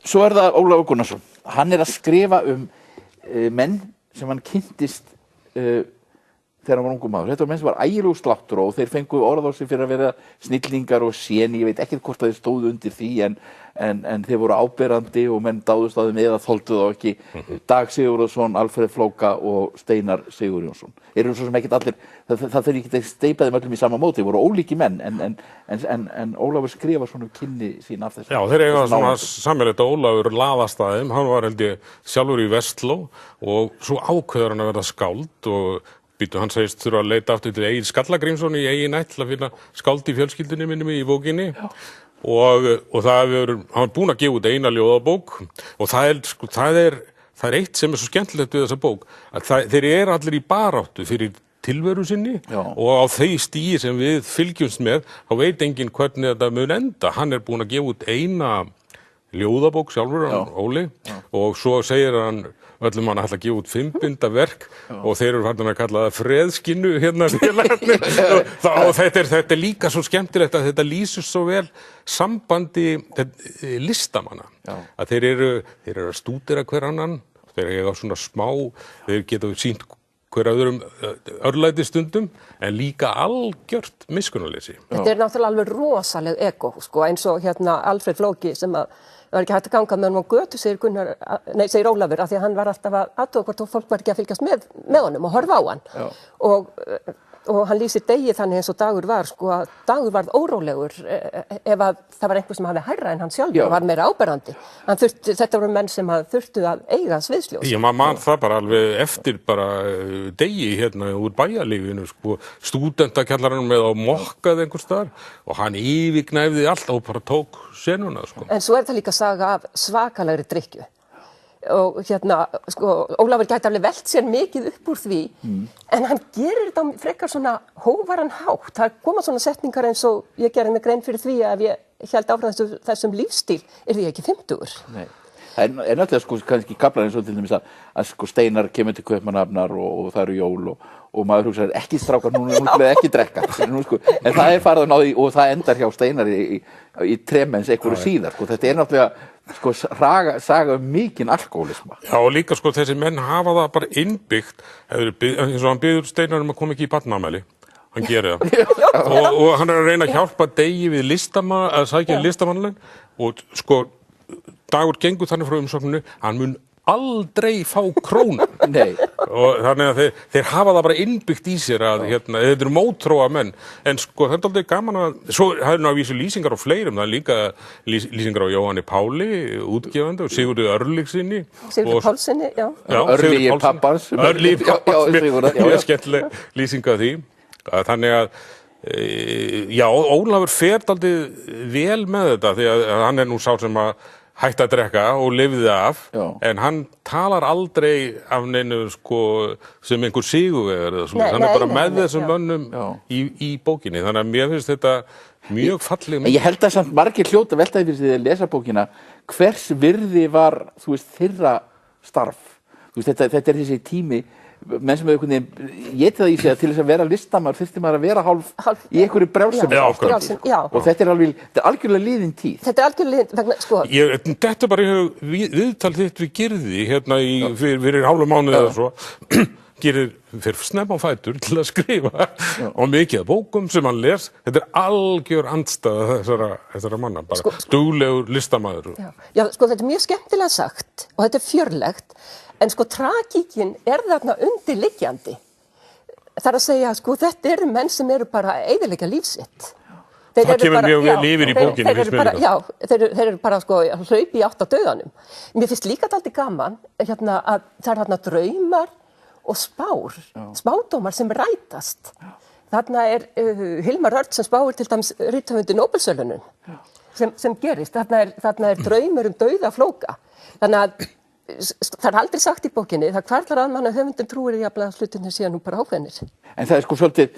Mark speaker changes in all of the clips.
Speaker 1: Svo það Ólafur Gunnarsson. Hann að skrifa menn sem hann kynntist þegar hann var ungur maður. Þetta var menn sem var ægilegur sláttur og þeir fengu orð á sig fyrir að vera snillingar og séni. Ég veit ekkert hvort að þeir stóðu undir því en þeir voru áberandi og menn dáðust að þeim eða þoldu þá ekki. Dag Sigurðsson, Alfreð Flóka og Steinar Sigurjónsson. Eru svo sem ekkert allir, það þurfi ekki að steypa þeim öllum í sama móti. Þeir voru ólíki menn en Ólafur skrifa svona kynni sín af þessu.
Speaker 2: Já, þeir eiga svona sammeilegt. Ólafur laðast að þeim. Hann var held ég sjálfur í Vestló og svo ákveður hann að verða skáld og hann segist þurfa að leita aftur til Egil Skallagrímsson í eigin ætt til að finna skáld í fjölskyldunni minni í bókinni. Og hann var búinn að gefa út eina ljóðabók og það er eitt sem svo skemmtilegt við þessa bók að þeir eru allir í baráttu fyrir tilveru sinni og á því stigi sem við fylgjumst með þá veit enginn hvernig þetta mun enda. Hann er búinn að gefa út eina ljóðabók sjálfur, Óli, og svo segir hann öllum hann ætla að gefa út 5 binda verk og þeir eru farin að kalla það freðskinnu hérna og þetta er líka svo skemmtilegt að þetta lýsir svo vel sambandi listamanna að þeir eru að stúdera hver annan, þeir eiga svona smá, þeir geta sýnt hver öðrum örlæti stundum en líka algjört miskunnarleysi.
Speaker 3: Þetta náttúrulega alveg rosaleg ego, sko, eins og Alfreð Flóki sem var ekki hægt að ganga með honum á götu, segir Ólafur, af því að hann var alltaf að athuga hvort fólk var ekki að fylgjast með honum og horfa á hann. Og hann lýsir Degi þannig eins og Dagur var, sko, að Dagur varð órólegur ef að það var einhver sem hafði hærra en hann sjálfur og var meira áberandi. Þetta voru menn sem þurftu að eiga sviðsljós.
Speaker 2: Já, maður man það bara alveg eftir bara Degi hérna úr bæjarlífinu, sko, stúdentakjallaranum með á mokkað einhvers staðar og hann yfirgnæfði allt og bara tók senuna, sko.
Speaker 3: En svo það líka saga af svakalegri drykkju. Og sko, Ólafur gæti alveg velt sér mikið upp úr því en hann gerir þetta frekar svona hóvaran hátt. Það koma svona setningar eins og ég gerði með grein fyrir því að ef ég hélt áfram þessum lífstíl því ekki 50.
Speaker 1: Nei. Það er náttúrulega sko kannski kaflar eins og til dæmis að sko Steinar kemur til Kaupmannahafnar og það eru jól og maður hugsaði ekki strákar núna ekki drekka sko. En það farið að ná því og það endar hjá Steinar í tremens einhverju síðar sko. Þetta er náttúrulega sko saga mikinn alkóhólisma.
Speaker 2: Já og líka sko þessi menn hafa það bara innbyggt eins og hann biður Steinar að koma ekki í barnaafmæli. Hann gerir það. og hann að reyna að hjálpa Degi við að sækja listamannalaun og sko Dagur gengur þannig frá umsókninu, hann mun aldrei fá krónu.
Speaker 1: Nei.
Speaker 2: Og þannig að þeir hafa það bara innbyggt í sér að þetta eru mótþróa menn. En sko þetta er aldrei gaman að, svo það eru ná að vísu lýsingar á fleirum, það er líka lýsingar á Jóhanni Páli, útgefandi, og Sigurði Örlygsinni.
Speaker 3: Sigurði Pálssyni, já.
Speaker 1: Örlygi pappans.
Speaker 2: Örlygi pappans, mjög skemmtileg lýsing af því. Þannig að já, Ólafur fer dálítið vel með þetta því að hann er nú sá sem að hætti að drekka og lifði af en hann talar aldrei af neinu sko sem einhver sigurvegar eða svona, hann er bara með þessum mönnum í bókinni, þannig að mér finnst þetta mjög falleg.
Speaker 1: Ég held að samt margir hljóta veltaði fyrir því að lesa bókina hvers virði var, þú veist, þeirra starf, þú veist, þetta er þessi tími menn sem hefur einhvern veginn getið það í sig að til þess að vera listamaður þurfti maður að vera hálf í einhverju brjálsemi og þetta er algjörlega liðin tíð.
Speaker 3: Þetta er algjörlega liðin vegna, sko.
Speaker 2: Þetta bara viðtal þitt við Gyrði hérna fyrir hálfum mánuði eða svo Gyrðir fyrir snemma á fætur til að skrifa og mikið af bókum sem hann les. Þetta er algjör andstæða þessara manna, bara duglegur listamaður.
Speaker 3: Já, sko þetta er mjög skemmtilega sagt og þetta er fjörlegt. En sko tragíkin þarna undirliggjandi. Það er að segja, sko, þetta eru menn sem eru bara að eyðileggja líf sitt.
Speaker 2: Það kemur mjög vel yfir í bókinni.
Speaker 3: Já, þeir eru bara sko hlaup í átt að dauðanum. Mér finnst líka dálítið gaman að það er þarna draumar og spádómar sem rætast. Þarna er Hilmar Örn sem spáir til dæmis rithöfundi Nóbelsverðlaunum sem gerist. Þarna er draumur dauða Flóka. Þannig að það er aldrei sagt í bókinni, það hvarflar að mann að höfundin trúir í að hlutinni séu nú bara ákveðnir. En
Speaker 1: það er sko svolítið,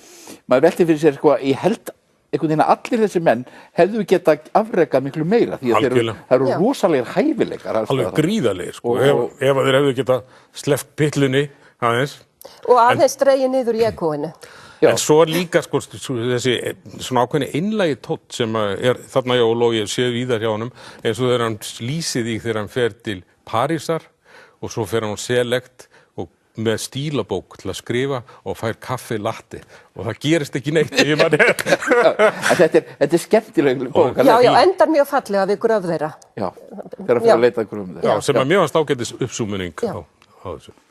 Speaker 1: maður velti fyrir sér sko, ég held einhvern veginn að allir þessi menn hefðu geta afrekað miklu meira því að það eru rosalegir hæfileikar.
Speaker 2: Alveg gríðalegir sko, ef þeir hefðu geta sleppt pitlunni aðeins.
Speaker 3: Og aðeins dregið niður í egóinu.
Speaker 1: Já.
Speaker 2: En svo er líka sko, þessi svona ákveðni einlægi tónn sem er þarna hjá Óla og ég sé víðar hjá honum, eins og þegar hann lýsir því þegar hann fer til Parísar og svo fer hann á Select og með stílabók til að skrifa og fær kaffi latte og það gerist ekki neitt
Speaker 1: Þetta er skemmtileg bók.
Speaker 3: Já, endar mjög fallega við gröf þeirra.
Speaker 1: Já, þegar að fyrir að leita að gröfum þeirra.
Speaker 2: Já, sem að mjög ágætis uppsúminning á þessu.